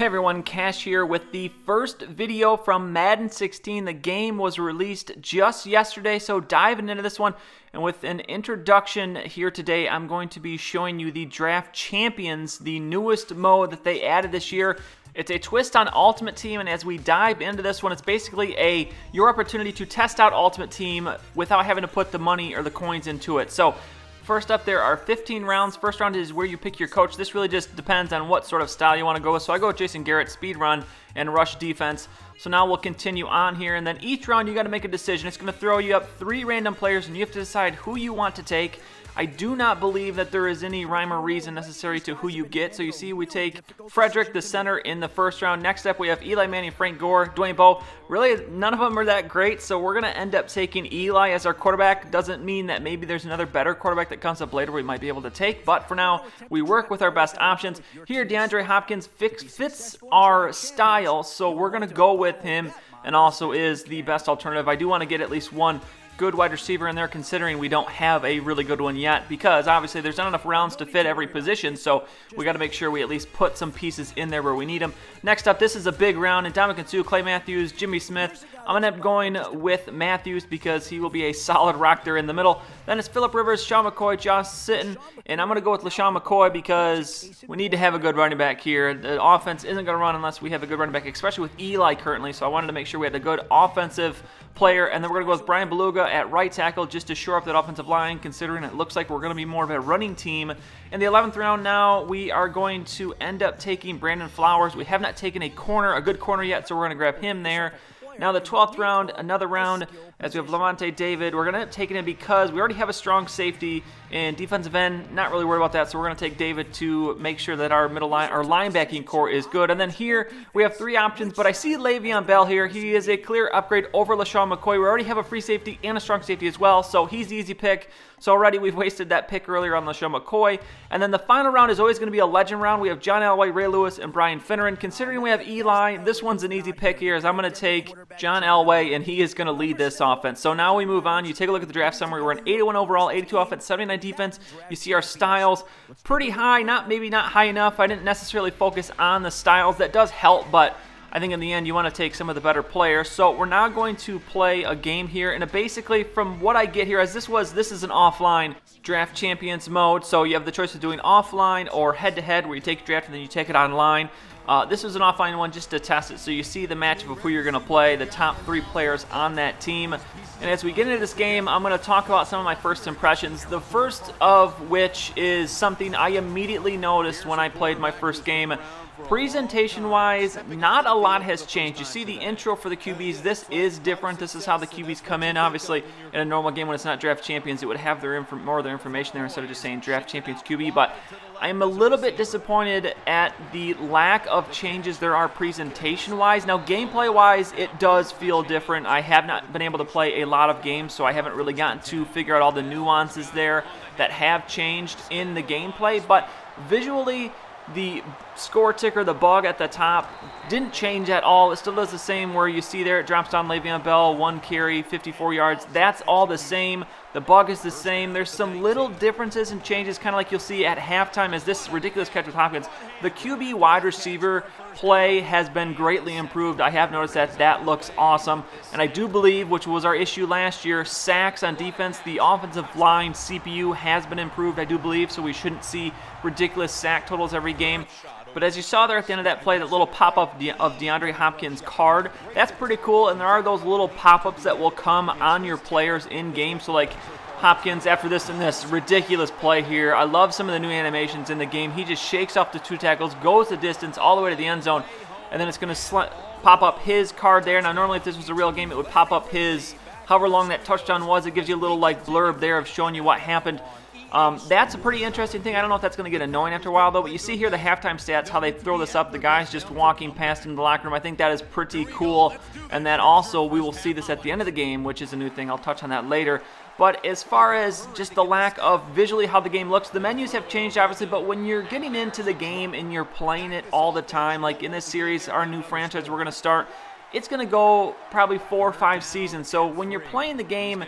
Hey everyone, Cash here with the first video from Madden 16. The game was released just yesterday, so diving into this one. And with an introduction here today, I'm going to be showing you the Draft Champions, the newest mode that they added this year. It's a twist on Ultimate Team, and as we dive into this one, it's basically your opportunity to test out Ultimate Team without having to put the money or the coins into it. So first up, there are 15 rounds. First round is where you pick your coach. This really just depends on what sort of style you want to go with. So I go with Jason Garrett, speed run, and rush defense. So now we'll continue on here, and then each round you got to make a decision. It's going to throw you up 3 random players, and you have to decide who you want to take. I do not believe that there is any rhyme or reason necessary to who you get. So you see we take Frederick, the center, in the first round. Next up we have Eli Manning, Frank Gore, Dwayne Bowe. Really, none of them are that great, so we're going to end up taking Eli as our quarterback. Doesn't mean that maybe there's another better quarterback that comes up later we might be able to take, but for now, we work with our best options. Here, DeAndre Hopkins fits our style, so we're going to go with him, and also is the best alternative. I do want to get at least one good wide receiver in there, considering we don't have a really good one yet, because obviously there's not enough rounds to fit every position, so we got to make sure we at least put some pieces in there where we need them. Next up, this is a big round, and Dominican Sue, Clay Matthews, Jimmy Smith. I'm going to end up going with Matthews because he will be a solid rock there in the middle. Then it's Phillip Rivers, Sean McCoy, Josh Sitton, and I'm going to go with LaShawn McCoy because we need to have a good running back here. The offense isn't going to run unless we have a good running back, especially with Eli currently, so I wanted to make sure we had a good offensive player. And then we're going to go with Brian Beluga at right tackle just to shore up that offensive line, considering it looks like we're going to be more of a running team. In the 11th round now, we are going to end up taking Brandon Flowers. We have not taken a good corner yet, so we're going to grab him there. Now the 12th round, another round, as we have Lavonte David. We're going to end up taking him because we already have a strong safety and defensive end. Not really worried about that, so we're going to take David to make sure that our middle line, our linebacking core is good. And then here we have 3 options, but I see Le'Veon Bell here. He is a clear upgrade over LaShawn McCoy. We already have a free safety and a strong safety as well, so he's the easy pick. So already we've wasted that pick earlier on LaShawn McCoy. And then the final round is always going to be a legend round. We have John Elway, Ray Lewis, and Brian Finneran. Considering we have Eli, this one's an easy pick here, as I'm going to take John Elway, and he is going to lead this offense. So now we move on. You take a look at the draft summary. We're an 81 overall, 82 offense, 79 defense. You see our styles pretty high, maybe not high enough. I didn't necessarily focus on the styles. That does help, but I think in the end you want to take some of the better players. So we're now going to play a game here, and basically from what I get here, as this is an offline Draft Champions mode, so you have the choice of doing offline or head-to-head where you take a draft and then you take it online. This was an offline one just to test it, so you see the matchup of who you're going to play, the top 3 players on that team. And as we get into this game, I'm going to talk about some of my first impressions, the first of which is something I immediately noticed when I played my first game. Presentation-wise, not a lot has changed. You see the intro for the QBs. This is different. This is how the QBs come in. Obviously, in a normal game when it's not Draft Champions, it would have more of their information there instead of just saying Draft Champions QB. But I'm a little bit disappointed at the lack of changes there are presentation-wise. Now, gameplay-wise, it does feel different. I have not been able to play a lot of games, so I haven't really gotten to figure out all the nuances there that have changed in the gameplay. But visually, the score ticker, the bug at the top, didn't change at all. It still does the same where you see there it drops down Le'Veon Bell, 1 carry, 54 yards. That's all the same. The bug is the same. There's some little differences and changes, kind of like you'll see at halftime as this ridiculous catch with Hopkins. The QB wide receiver play has been greatly improved. I have noticed that. That looks awesome. And I do believe, which was our issue last year, sacks on defense, the offensive line CPU has been improved, I do believe, so we shouldn't see ridiculous sack totals every game. But as you saw there at the end of that play, that little pop-up of DeAndre Hopkins' card, that's pretty cool. And there are those little pop-ups that will come on your players in-game. So like Hopkins after this and this ridiculous play here. I love some of the new animations in the game. He just shakes off the 2 tackles, goes the distance all the way to the end zone, and then it's going to pop up his card there. Now normally if this was a real game, it would pop up his, however long that touchdown was. It gives you a little like blurb there of showing you what happened. That's a pretty interesting thing. I don't know if that's going to get annoying after a while, though, but you see here the halftime stats, how they throw this up. The guy's just walking past in the locker room. I think that is pretty cool, and that also we will see this at the end of the game, which is a new thing. I'll touch on that later. But as far as just the lack of visually how the game looks, the menus have changed, obviously, but when you're getting into the game and you're playing it all the time, like in this series, our new franchise we're going to start, it's going to go probably 4 or 5 seasons. So when you're playing the game,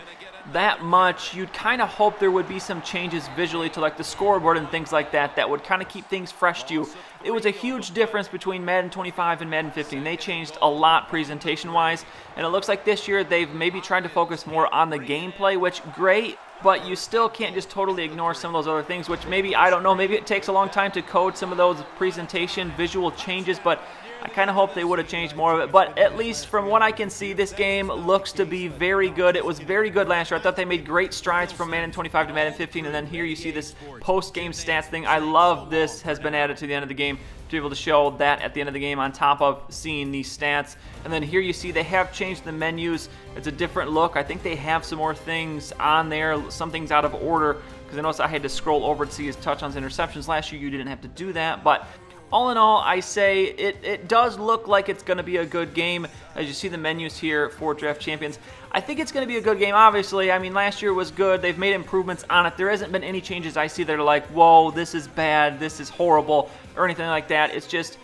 that much, you'd kind of hope there would be some changes visually to like the scoreboard and things like that that would kind of keep things fresh to you. It was a huge difference between Madden 25 and Madden 15. They changed a lot presentation-wise, and it looks like this year they've maybe tried to focus more on the gameplay, which great, but you still can't just totally ignore some of those other things, which maybe, I don't know, maybe it takes a long time to code some of those presentation visual changes, but I kind of hope they would have changed more of it. But at least from what I can see, this game looks to be very good. It was very good last year. I thought they made great strides from Madden 25 to Madden 15, and then here you see this post-game stats thing. I love this has been added to the end of the game to be able to show that at the end of the game on top of seeing these stats. And then here you see they have changed the menus. It's a different look. I think they have some more things on there. Some things out of order, because I noticed I had to scroll over to see his touchdowns and interceptions. Last year you didn't have to do that, but all in all, I say it does look like it's going to be a good game. As you see the menus here for Draft Champions, I think it's going to be a good game, obviously. I mean, last year was good. They've made improvements on it. There hasn't been any changes I see that are like, whoa, this is bad, this is horrible, or anything like that. It's just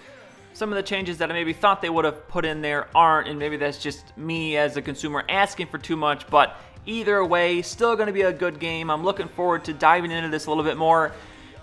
some of the changes that I maybe thought they would have put in there aren't, and maybe that's just me as a consumer asking for too much. But either way, still going to be a good game. I'm looking forward to diving into this a little bit more.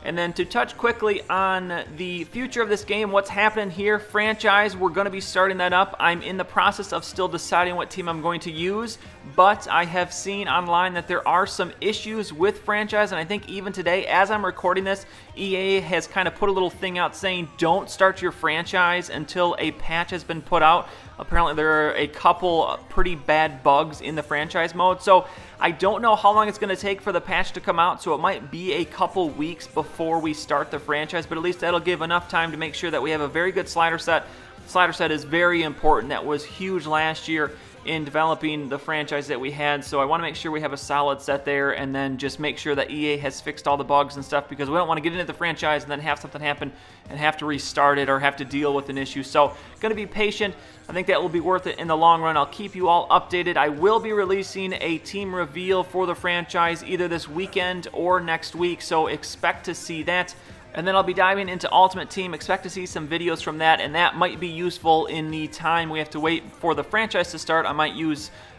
And then to touch quickly on the future of this game, what's happening here, franchise, we're going to be starting that up. I'm in the process of still deciding what team I'm going to use, but I have seen online that there are some issues with franchise, and I think even today, as I'm recording this, EA has kind of put a little thing out saying don't start your franchise until a patch has been put out. Apparently there are a couple pretty bad bugs in the franchise mode, so I don't know how long it's going to take for the patch to come out, so it might be a couple weeks before we start the franchise, but at least that'll give enough time to make sure that we have a very good slider set. Slider set is very important. That was huge last year in developing the franchise that we had, so I want to make sure we have a solid set there, and then just make sure that EA has fixed all the bugs and stuff, because we don't want to get into the franchise and then have something happen and have to restart it or have to deal with an issue. So going to be patient. I think that will be worth it in the long run. I'll keep you all updated. I will be releasing a team reveal for the franchise either this weekend or next week, so expect to see that. And then I'll be diving into Ultimate Team. Expect to see some videos from that, and that might be useful in the time we have to wait for the franchise to start. I might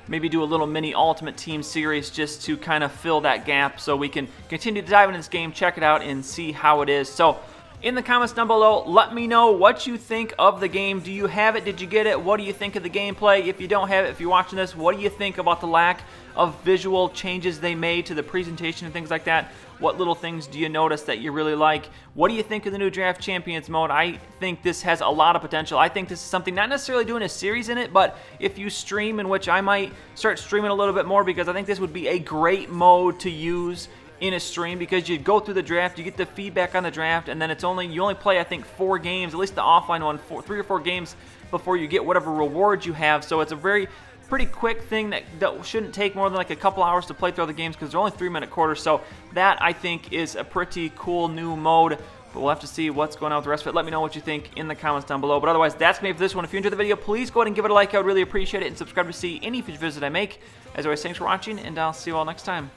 maybe do a little mini Ultimate Team series just to kind of fill that gap so we can continue to dive into this game, check it out, and see how it is. So in the comments down below, let me know what you think of the game. Do you have it? Did you get it? What do you think of the gameplay? If you don't have it, if you're watching this, what do you think about the lack of visual changes they made to the presentation and things like that? What little things do you notice that you really like? What do you think of the new Draft Champions mode? I think this has a lot of potential. I think this is something, not necessarily doing a series in it, but if you stream, in which I might start streaming a little bit more, because I think this would be a great mode to use in a stream, because you go through the draft, you get the feedback on the draft, and then you only play, I think, 4 games, at least the offline one, 3 or 4 games before you get whatever rewards you have. So it's a pretty quick thing that shouldn't take more than like a couple hours to play through the games, because they're only 3-minute quarters. So that, I think, is a pretty cool new mode, but we'll have to see what's going on with the rest of it. Let me know what you think in the comments down below. But otherwise, that's me for this one. If you enjoyed the video, please go ahead and give it a like. I would really appreciate it, and subscribe to see any future videos that I make. As always, thanks for watching, and I'll see you all next time.